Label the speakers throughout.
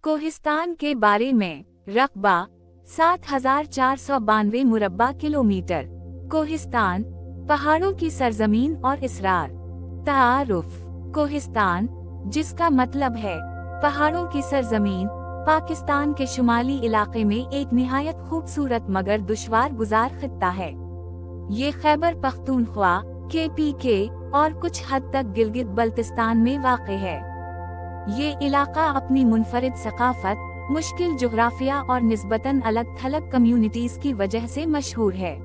Speaker 1: कोहिस्तान के बारे में। रकबा 7492 मुरब्बा किलोमीटर। कोहिस्तान पहाड़ों की सरजमीन और इसरार। तारुफ। कोहिस्तान, जिसका मतलब है पहाड़ों की सरजमीन, पाकिस्तान के शुमाली इलाके में एक निहायत खूबसूरत मगर दुश्वार गुजार खित्ता है। ये खैबर पख्तूनख्वा, KPK और कुछ हद तक गिलगित बल्तिस्तान में वाक़े है। ये इलाका अपनी मुनफरिद सकाफत, मुश्किल जोग्राफिया और निस्बतन अलग थलग कम्युनिटीज की वजह से मशहूर है।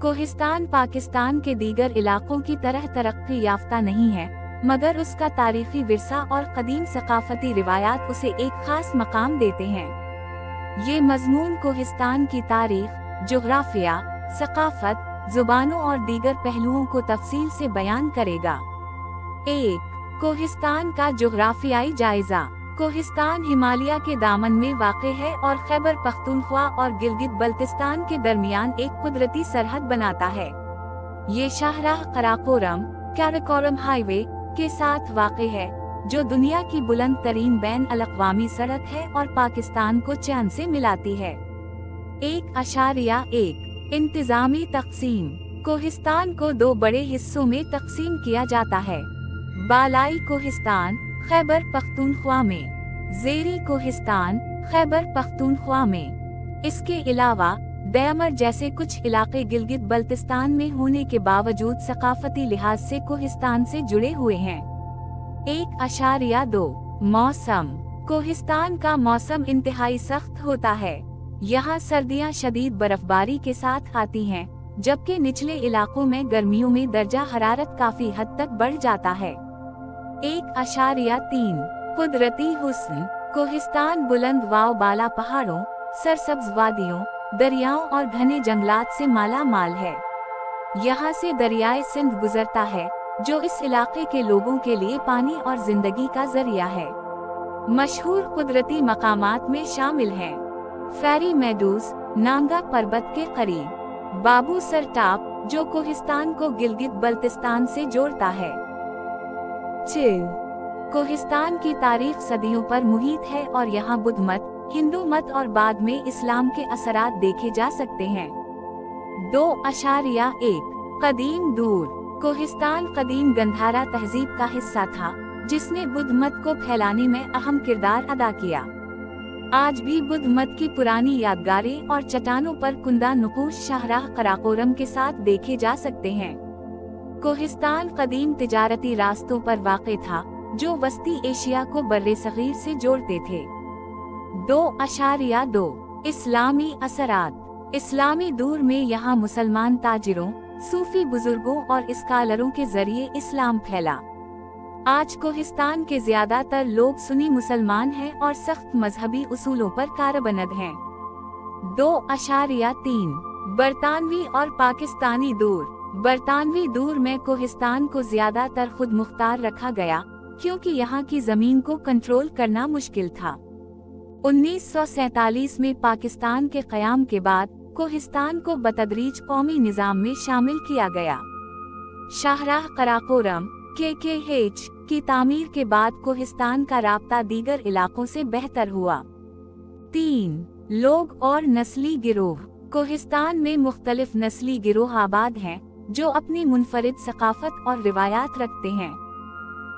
Speaker 1: कोहिस्तान पाकिस्तान के दीगर इलाकों की तरह तरक्की याफ्ता नहीं है, मगर उसका तारीखी विरसा और कदीम सकाफती रिवायात उसे एक खास मकाम देते हैं। ये मजमून कोहिस्तान की तारीख, जोग्राफिया, सकाफत, जुबानों और दीगर पहलुओं को तफसील से बयान करेगा। 1. कोहिस्तान का जोग्राफियाई जायजा। कोहिस्तान हिमालय के दामन में वाक़े है और खैबर पख्तूनख्वा और गिलगित बल्तिस्तान के दरमियान एक कुदरती सरहद बनाता है। ये शाहराह कराकोरम हाईवे के साथ वाक़े है, जो दुनिया की बुलंद तरीन बैन अल-अक़वामी सड़क है और पाकिस्तान को चांद से मिलाती है। 1.1 इंतज़ामी तक़सीम। कोहिस्तान को 2 बड़े हिस्सों में तक़सीम किया जाता है। बालाई कोहिस्तान खैबर पख्तूनख्वा में, ज़ेरी कोहिस्तान खैबर पख्तूनख्वा में। इसके अलावा दयामर जैसे कुछ इलाके गिलगित बल्तिस्तान में होने के बावजूद सकाफती लिहाज से कोहिस्तान से जुड़े हुए हैं। 1.2 मौसम। कोहिस्तान का मौसम इंतहाई सख्त होता है। यहाँ सर्दियाँ शदीद बर्फबारी के साथ आती हैं, जबकि निचले इलाकों में गर्मियों में दर्जा हरारत काफी हद तक बढ़ जाता है। 1.3 कुदरती हुस्न। कोहिस्तान बुलंद वाव बाला पहाड़ों, सरसब्ज वादियों, दरियाओं और घने जंगलात से माला माल है। यहाँ से दरियाए सिंध गुजरता है, जो इस इलाके के लोगों के लिए पानी और जिंदगी का जरिया है। मशहूर कुदरती मकामात में शामिल हैं फेरी मेडूज, नांगा पर्वत के करीब, बाबू सर टाप, जो कोहिस्तान को गिलगित बल्तिस्तान से जोड़ता है। चिल। कोहिस्तान की तारीख सदियों पर मुहित है और यहाँ बुद्ध मत, हिंदू मत और बाद में इस्लाम के असरात देखे जा सकते हैं। 2.1 कदीम दूर। कोहिस्तान कदीम गंधारा तहजीब का हिस्सा था, जिसने बुद्ध मत को फैलाने में अहम किरदार अदा किया। आज भी बुद्ध मत की पुरानी यादगारें और चट्टानों पर कुंदा नुकूश शाहराह कराकोरम के साथ देखे जा सकते हैं। कोहिस्तान कदीम तिजारती रास्तों पर वाक़े था, जो वस्ती एशिया को बर्रे सगीर से जोड़ते थे। 2.2 इस्लामी असरात। इस्लामी दौर में यहाँ मुसलमान ताजिरों, सूफी बुजुर्गों और स्कॉलरों के जरिए इस्लाम फैला। आज कोहिस्तान के ज्यादातर लोग सुन्नी मुसलमान हैं और सख्त मजहबी उसूलों पर कारबंद हैं। 2.3 बरतानवी और पाकिस्तानी दूर। बरतानवी दूर में कोहिस्तान को ज्यादातर खुद मुख्तार रखा गया, क्योंकि यहाँ की जमीन को कंट्रोल करना मुश्किल था। 1947 में पाकिस्तान के क़याम के बाद कोहिस्तान को बतदरीज कौमी निज़ाम में शामिल किया गया। शाहराह कराकोरम KKH की तामीर के बाद कोहिस्तान का राब्ता दीगर इलाकों से बेहतर हुआ। 3 लोग और नस्ली गिरोह। कोहिस्तान में मुख्तलिफ नस्ली गिरोह आबाद हैं, जो अपनी मुनफरिद सकाफत और रिवायात रखते हैं।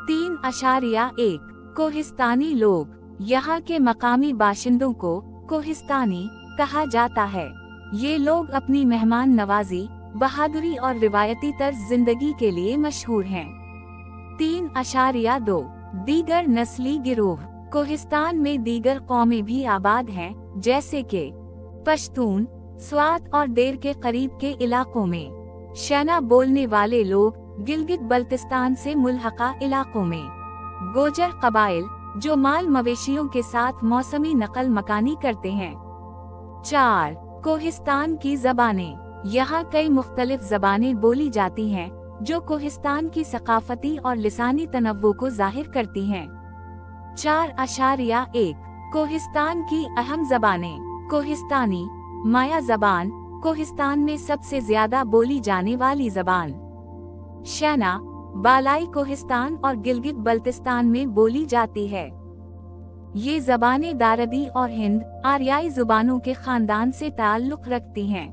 Speaker 1: 3.1 कोहिस्तानी लोग। यहाँ के मकामी बाशिंदों को कोहिस्तानी कहा जाता है। ये लोग अपनी मेहमान नवाजी, बहादुरी और रिवायती तर्ज जिंदगी के लिए मशहूर हैं। 3.2 दीगर नस्ली गिरोह। कोहिस्तान में दीगर कौमें भी आबाद हैं, जैसे कि पश्तून, स्वात और देर के करीब के इलाकों में। शना बोलने वाले लोग गिलगित बल्तिस्तान से मुल्हका इलाकों में। गोजर कबाइल, जो माल मवेशियों के साथ मौसमी नकल मकानी करते हैं। 4 कोहिस्तान की ज़बानें। यहाँ कई मुख्तलिफ ज़बानें बोली जाती हैं, जो कोहिस्तान की सकाफती और लिसानी तनव्वुर को जाहिर करती हैं। 4.1 कोहिस्तान की अहम ज़बानें। कोहिस्तानी, माया ज़बान, कोहिस्तान में सबसे ज्यादा बोली जाने वाली ज़बान। शना, बालाई कोहिस्तान और गिलगित बल्तिस्तान में बोली जाती है। ये ज़बानें दारदी और हिंद आर्याई ज़ुबानों के खानदान से ताल्लुक़ रखती हैं।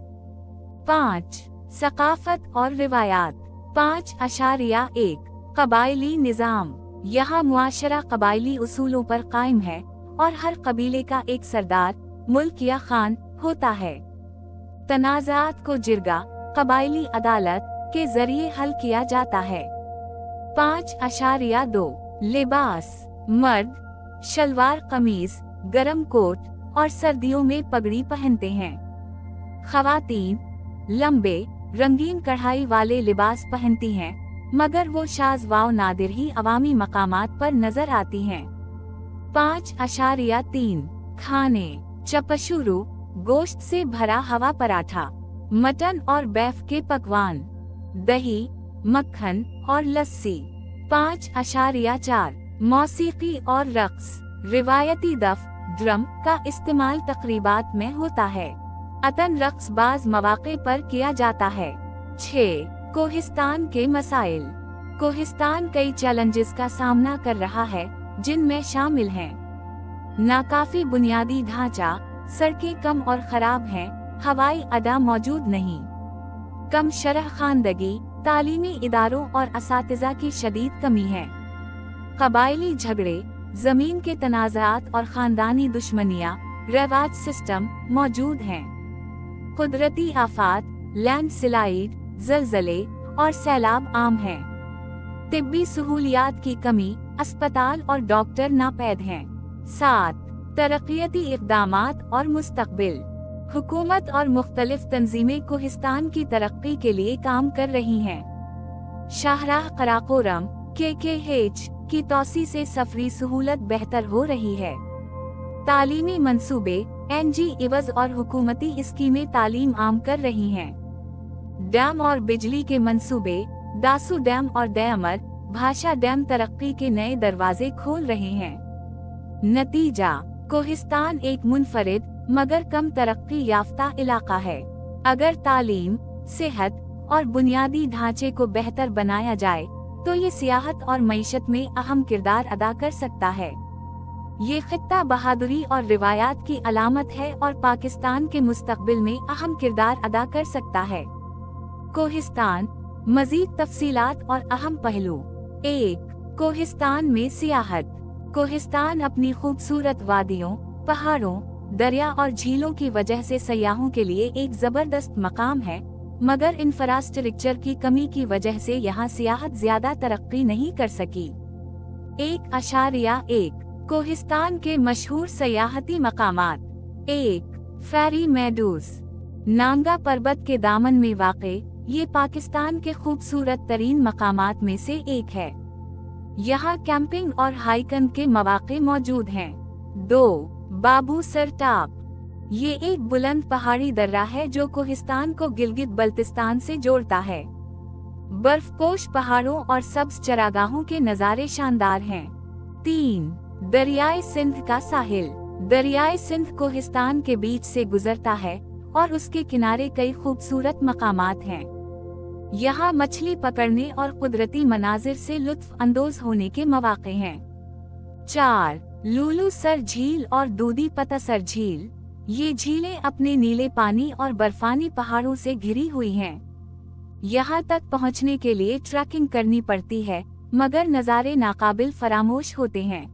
Speaker 1: 5. सकाफ़त और रिवायात। 5.1 कबायली निज़ाम। यहाँ मुआशरा कबायली उसूलों पर कायम है और हर कबीले का एक सरदार, मुल्क या खान होता है। तनाज़ात को जिरगा, कबायली अदालत के जरिए हल किया जाता है। 5.2 लिबास। मर्द शलवार कमीज, गरम कोट और सर्दियों में पगड़ी पहनते हैं। ख़वातीन लंबे रंगीन कढ़ाई वाले लिबास पहनती हैं, मगर वो शाज़ व नादिर ही अवामी मकामात पर नजर आती हैं। 5.3 खाने। चपशुरू गोश्त से भरा हवा पराठा, मटन और बैफ के पकवान, दही, मक्खन और लस्सी। 5.4 मौसीकी और रक्स। रिवायती दफ ड्रम का इस्तेमाल तकरीबात में होता है। अतन रक्स बाज मौक़े पर किया जाता है। 6 कोहिस्तान के मसाइल। कोहिस्तान कई चैलेंजेस का सामना कर रहा है, जिनमें शामिल हैं नाकाफी बुनियादी ढांचा, सड़कें कम और खराब हैं, हवाई अड्डा मौजूद नहीं, कम शरह खानदगी, तालीमी इदारों और असातिज़ा की शदीद कमी है, कबायली झगड़े, जमीन के तनाज़ात और खानदानी दुश्मनियाँ, रवाज सिस्टम मौजूद हैं। कुदरती आफात, लैंड स्लाइड, ज़लज़ले और सैलाब आम हैं। तिब्बी सहूलियात की कमी, अस्पताल और डॉक्टर नापैद हैं। 7 तरक्याती इक़दामात और मुस्तक़बिल। हुकूमत और मुख्तलिफ तंजीमें कोहिस्तान की तरक्की के लिए काम कर रही हैं। शाहराह कराकोरम KKH की तौसी से सफरी सहूलत बेहतर हो रही है। तालीमी मंसूबे NG इवज़ और हुकूमती स्कीमें तालीम आम कर रही हैं। डैम और बिजली के मंसूबे, दासू डैम और दयामर भाषा डैम तरक्की के नए दरवाजे खोल रहे हैं। नतीजा, कोहिस्तान एक मुनफरिद मगर कम तरक्की याफ्ता इलाका है। अगर तालीम, सेहत और बुनियादी ढांचे को बेहतर बनाया जाए तो ये सियाहत और मईशत में अहम किरदार अदा कर सकता है। ये खित्ता बहादुरी और रिवायात की अलामत है और पाकिस्तान के मुस्तकबिल में अहम किरदार अदा कर सकता है। कोहिस्तान, मजीद तफसीलात और अहम पहलू। 1 कोहिस्तान में सियाहत। कोहिस्तान अपनी खूबसूरत वादियों, पहाड़ों, दरिया और झीलों की वजह से सयाहों के लिए एक जबरदस्त मकाम है, मगर इंफ्रास्ट्रक्चर की कमी की वजह से यहाँ सियाहत ज्यादा तरक्की नहीं कर सकी। 1.1 कोहिस्तान के मशहूर सयाहती मकामात। 1 फेरी मेडोज। नांगा पर्वत के दामन में वाक़े ये पाकिस्तान के खूबसूरत तरीन मकामात में से एक है। यहाँ कैंपिंग और हाइकिंग के मौक़े मौजूद हैं। 2 बाबू सर टाप। ये एक बुलंद पहाड़ी दर्रा है जो कोहिस्तान को गिलगित बल्तिस्तान से जोड़ता है। बर्फपोश पहाड़ों और सब्ज चरागाहों के नज़ारे शानदार हैं। 3 दरियाए सिंध का साहिल। दरियाए सिंध कोहिस्तान के बीच से गुजरता है और उसके किनारे कई खूबसूरत मकामात हैं। यहाँ मछली पकड़ने और कुदरती मनाजिर से लुत्फ अंदोज होने के मौक़े हैं। 4 लूलू सर झील और दूधी पतासर झील। ये झीलें अपने नीले पानी और बर्फानी पहाड़ों से घिरी हुई हैं। यहाँ तक पहुँचने के लिए ट्रैकिंग करनी पड़ती है, मगर नज़ारे नाकाबिल फरामोश होते हैं।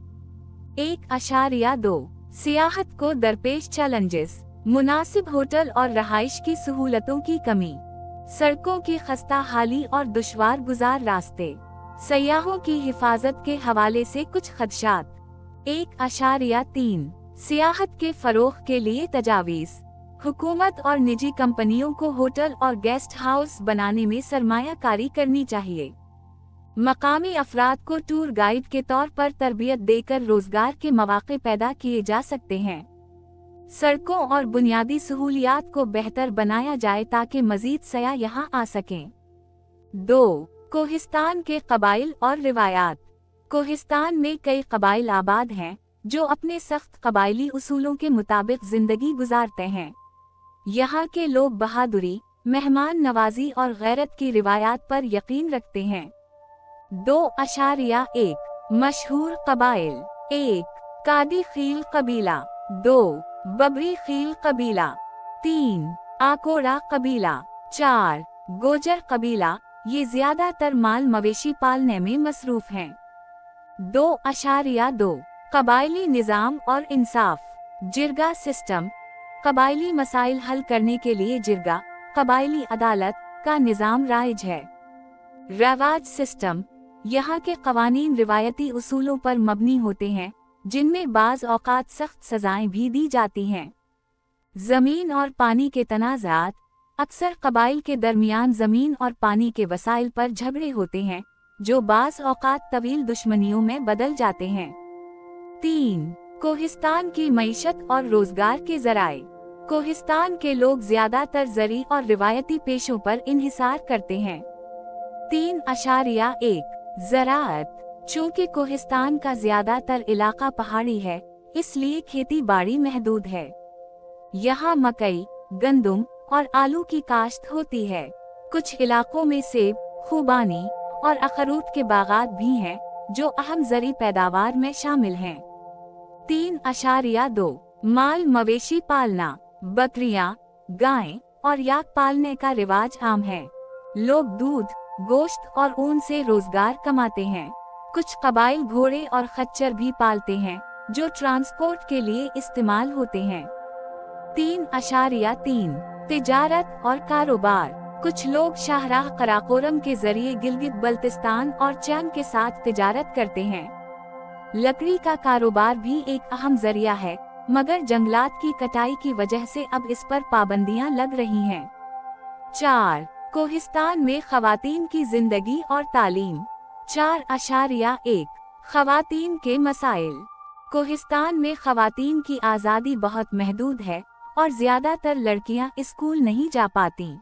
Speaker 1: 1.2 सियाहत को दरपेश चैलेंजेस। मुनासिब होटल और रहाइश की सहूलतों की कमी, सड़कों की खस्ता हाली और दुश्वार गुजार रास्ते, सयाहों की हिफाजत के हवाले से कुछ खदशात। 1.3 सियाहत के फरोग के लिए तजावीज़। हुकूमत और निजी कंपनियों को होटल और गेस्ट हाउस बनाने में सरमायाकारी करनी चाहिए। मकामी अफराद को टूर गाइड के तौर पर तरबियत देकर रोजगार के मौक़े पैदा किए जा सकते हैं। सड़कों और बुनियादी सहूलियात को बेहतर बनाया जाए ताकि मजीद सयाह यहाँ आ सकें। 2 कोहिस्तान के कबाइल और रिवायात। कोहिस्तान में कई कबाइल आबाद हैं जो अपने सख्त कबायली उसूलों के मुताबिक जिंदगी गुजारते हैं। यहाँ के लोग बहादुरी, मेहमान नवाजी और गैरत की रिवायात पर यकीन रखते हैं। 2.1 मशहूर कबाइल। 1 कादी खील कबीला। 2 बबरी खील कबीला। 3 आकोड़ा कबीला। 4 गोजर कबीला। ये ज्यादातर माल मवेशी पालने में मसरूफ हैं। 2.2 कबायली निज़ाम और इंसाफ। जिरगा सिस्टम। कबायली मसाइल हल करने के लिए जिरगा कबायली अदालत का निज़ाम राइज है। रवाज सिस्टम। यहाँ के कवानीन रिवायती उसूलों पर मबनी होते हैं, जिनमें बाज़ औक़ात सख्त सज़ाएं भी दी जाती हैं। ज़मीन और पानी के तनाज़ात। अक्सर कबाइल के दरमियान ज़मीन और पानी के वसाइल पर झगड़े होते हैं, जो बाज़ औक़ात तवील दुश्मनियों में बदल जाते हैं। 3 कोहिस्तान की मईशत और रोज़गार के ज़राए। कोहिस्तान के लोग ज़्यादातर ज़री और रिवायती पेशों पर इन्हिसार करते हैं। 3.1 ज़राअत। चूँकि कोहिस्तान का ज़्यादातर इलाका पहाड़ी है, इसलिए खेती बाड़ी महदूद है। यहाँ मकई, गंदुम और आलू की काश्त होती है। कुछ इलाकों में सेब, खुबानी और अखरूट के बागात भी हैं, जो अहम ज़री पैदावार में शामिल हैं। 3.2 माल मवेशी पालना। बकरियां, गायें और याक पालने का रिवाज आम है। लोग दूध, गोश्त और ऊन से रोजगार कमाते हैं। कुछ कबाइल घोड़े और खच्चर भी पालते हैं, जो ट्रांसपोर्ट के लिए इस्तेमाल होते हैं। 3.3 तिजारत और कारोबार। कुछ लोग शाहराह कराकोरम के जरिए गिलगित बल्तिस्तान और चैन के साथ तिजारत करते हैं। लकड़ी का कारोबार भी एक अहम जरिया है, मगर जंगलात की कटाई की वजह से अब इस पर पाबंदियां लग रही हैं। 4 कोहिस्तान में खवातीन की जिंदगी और तालीम। 4.1 खवातीन के मसाइल। कोहिस्तान में खवातीन की आज़ादी बहुत महदूद है और ज्यादातर लड़कियां स्कूल नहीं जा पाती।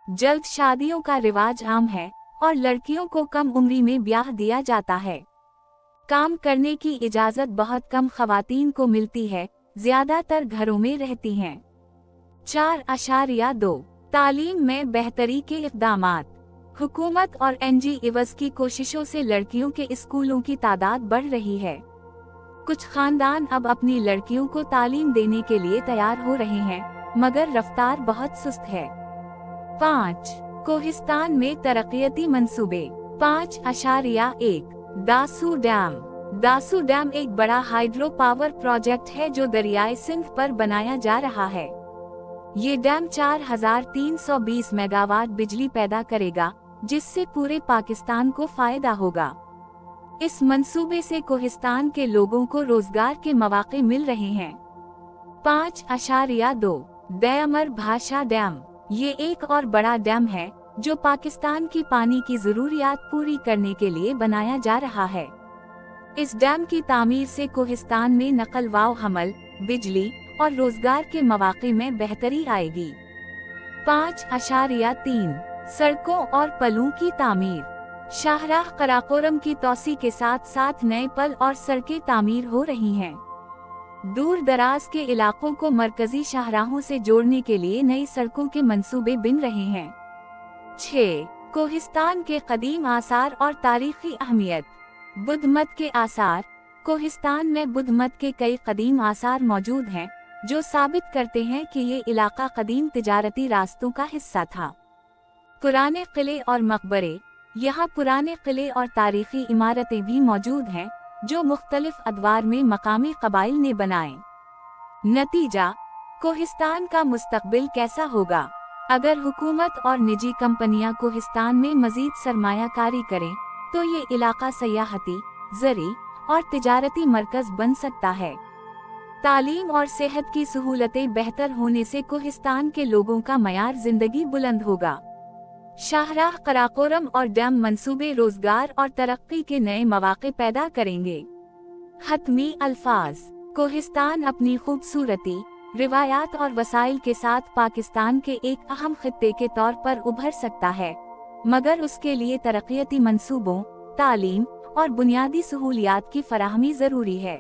Speaker 1: जल्द शादियों का रिवाज आम है और लड़कियों को कम उम्री में ब्याह दिया जाता है। काम करने की इजाज़त बहुत कम खवातीन को मिलती है, ज्यादातर घरों में रहती हैं। 4.2 तालीम में बेहतरी के इक़दामात। हुकूमत और NGOs की कोशिशों से लड़कियों के स्कूलों की तादाद बढ़ रही है। कुछ खानदान अब अपनी लड़कियों को तालीम देने के लिए तैयार हो रहे हैं, मगर रफ्तार बहुत सुस्त है। 5 कोहिस्तान में तरक्याती मंसूबे। 5.1 दासू डैम। दासू डैम एक बड़ा हाइड्रो पावर प्रोजेक्ट है जो दरियाए सिंध पर बनाया जा रहा है। ये डैम 4320 मेगावाट बिजली पैदा करेगा, जिससे पूरे पाकिस्तान को फायदा होगा। इस मंसूबे से कोहिस्तान के लोगों को रोजगार के मौके मिल रहे हैं। 5.2 दयामर भाषा डैम। ये एक और बड़ा डैम है जो पाकिस्तान की पानी की जरूरियात पूरी करने के लिए बनाया जा रहा है। इस डैम की तामीर से कोहिस्तान में नकल व हमल, बिजली और रोजगार के मौके में बेहतरी आएगी। 5.3 सड़कों और पलों की तामीर। शाहराह कराकोरम की तौसी के साथ साथ नए पल और सड़कें तामीर हो रही हैं। दूर दराज के इलाकों को मरकजी शाहराहों से जोड़ने के लिए नई सड़कों के मंसूबे बन रहे हैं। 6 कोहिस्तान के कदीम आसार और तारीखी अहमियत। बुद्ध मत के आसार। कोहिस्तान में बुद्ध मत के कई कदीम आसार मौजूद हैं, जो साबित करते हैं कि ये इलाका कदीम तिजारती रास्तों का हिस्सा था। पुराने किले और मकबरे। यहाँ पुराने किले और तारीखी इमारतें भी मौजूद हैं, जो मुख्तलिफ अदवार में मकामी कबाइल ने बनाए। नतीजा, कोहिस्तान का मुस्तकबिल कैसा होगा? अगर हुकूमत और निजी कंपनियां कोहिस्तान में मजीद सरमायाकारी करें, तो ये इलाका सयाहती, ज़री और तिजारती मरकज बन सकता है। तालीम और सेहत की सहूलतें बेहतर होने से कोहिस्तान के लोगों का मयार जिंदगी बुलंद होगा। शाहराह कराकोरम और डैम मंसूबे रोजगार और तरक्की के नए मौके पैदा करेंगे। हतमी अल्फाज। कोहिस्तान अपनी खूबसूरती, रिवायात और वसाइल के साथ पाकिस्तान के एक अहम खित्ते के तौर पर उभर सकता है, मगर उसके लिए तरक्याती मंसूबों, तालीम और बुनियादी सहूलियात की फराहमी जरूरी है।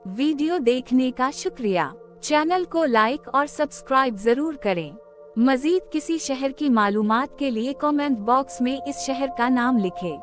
Speaker 1: वीडियो देखने का शुक्रिया। चैनल को लाइक और सब्सक्राइब जरूर करें। मजीद किसी शहर की मालूमात के लिए कमेंट बॉक्स में इस शहर का नाम लिखें।